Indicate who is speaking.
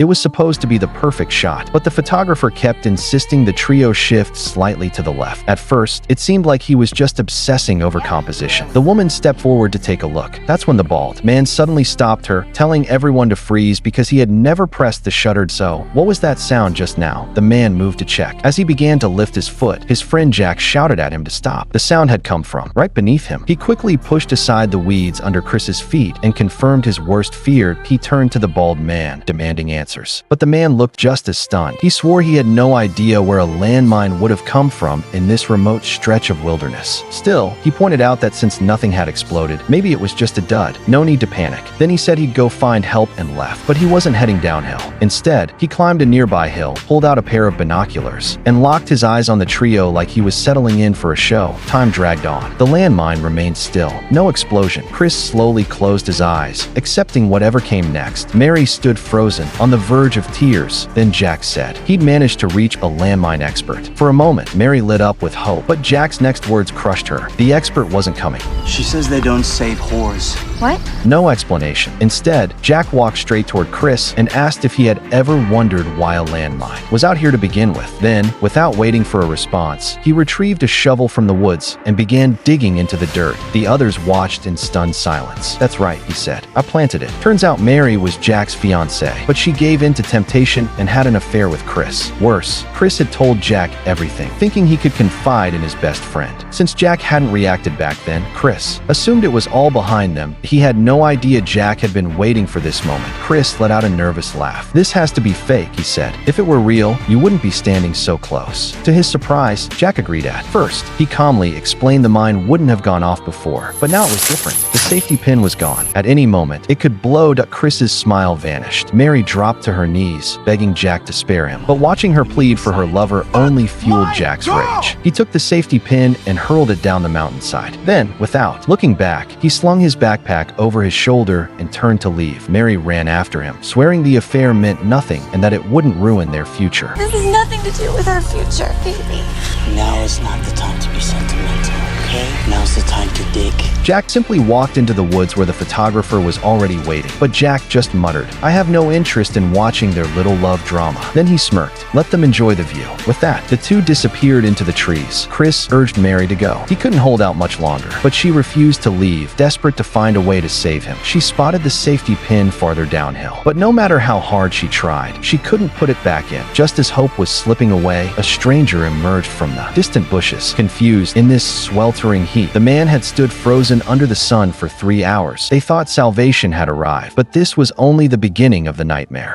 Speaker 1: It was supposed to be the perfect shot, but the photographer kept insisting the trio shift slightly to the left. At first, it seemed like he was just obsessing over composition. The woman stepped forward to take a look. That's when the bald man suddenly stopped her, telling everyone to freeze because he had never pressed the shuttered. So, what was that sound just now? The man moved to check. As he began to lift his foot, his friend Jack shouted at him to stop. The sound had come from right beneath him. He quickly pushed aside the weeds under Chris's feet and confirmed his worst fear. He turned to the bald man, demanding answers. But the man looked just as stunned. He swore he had no idea where a landmine would have come from in this remote stretch of wilderness. Still, he pointed out that since nothing had exploded, maybe it was just a dud. No need to panic. Then he said he'd go find help and left. But he wasn't heading downhill. Instead, he climbed a nearby hill, pulled out a pair of binoculars, and locked his eyes on the trio like he was settling in for a show. Time dragged on. The landmine remained still. No explosion. Chris slowly closed his eyes, accepting whatever came next. Mary stood frozen, on the verge of tears. Then Jack said he'd managed to reach a landmine expert. For a moment, Mary lit up with hope, but Jack's next words crushed her. The expert wasn't coming.
Speaker 2: She says they don't save whores.
Speaker 3: What?
Speaker 1: No explanation. Instead, Jack walked straight toward Chris and asked if he had ever wondered why a landmine was out here to begin with. Then, without waiting for a response, he retrieved a shovel from the woods and began digging into the dirt. The others watched in stunned silence. That's right, he said. I planted it. Turns out Mary was Jack's fiancée, but she gave in to temptation and had an affair with Chris. Worse, Chris had told Jack everything, thinking he could confide in his best friend. Since Jack hadn't reacted back then, Chris assumed it was all behind them. He had no idea Jack had been waiting for this moment. Chris let out a nervous laugh. This has to be fake, he said. If it were real, you wouldn't be standing so close. To his surprise, Jack agreed at first. He calmly explained the mine wouldn't have gone off before, but now it was different. The safety pin was gone. At any moment, it could blow. Chris's smile vanished. Mary dropped to her knees, begging Jack to spare him. But watching her plead for her lover only fueled Jack's rage. He took the safety pin and hurled it down the mountainside. Then, without looking back, he slung his backpack over his shoulder and turned to leave. Mary ran after him, swearing the affair meant nothing and that it wouldn't ruin their future.
Speaker 3: This has nothing to do with our future, baby.
Speaker 2: Now is not the time to be sentimental, okay? Now's the time to dig.
Speaker 1: Jack simply walked into the woods where the photographer was already waiting. But Jack just muttered, I have no interest in watching their little love drama. Then he smirked. Let them enjoy the view. With that, the two disappeared into the trees. Chris urged Mary to go. He couldn't hold out much longer, but she refused to leave, desperate to find a way to save him. She spotted the safety pin farther downhill. But no matter how hard she tried, she couldn't put it back in. Just as hope was slipping away, a stranger emerged from the distant bushes. Confused in this sweltering heat, the man had stood frozen under the sun for 3 hours. They thought salvation had arrived, but this was only the beginning of the nightmare.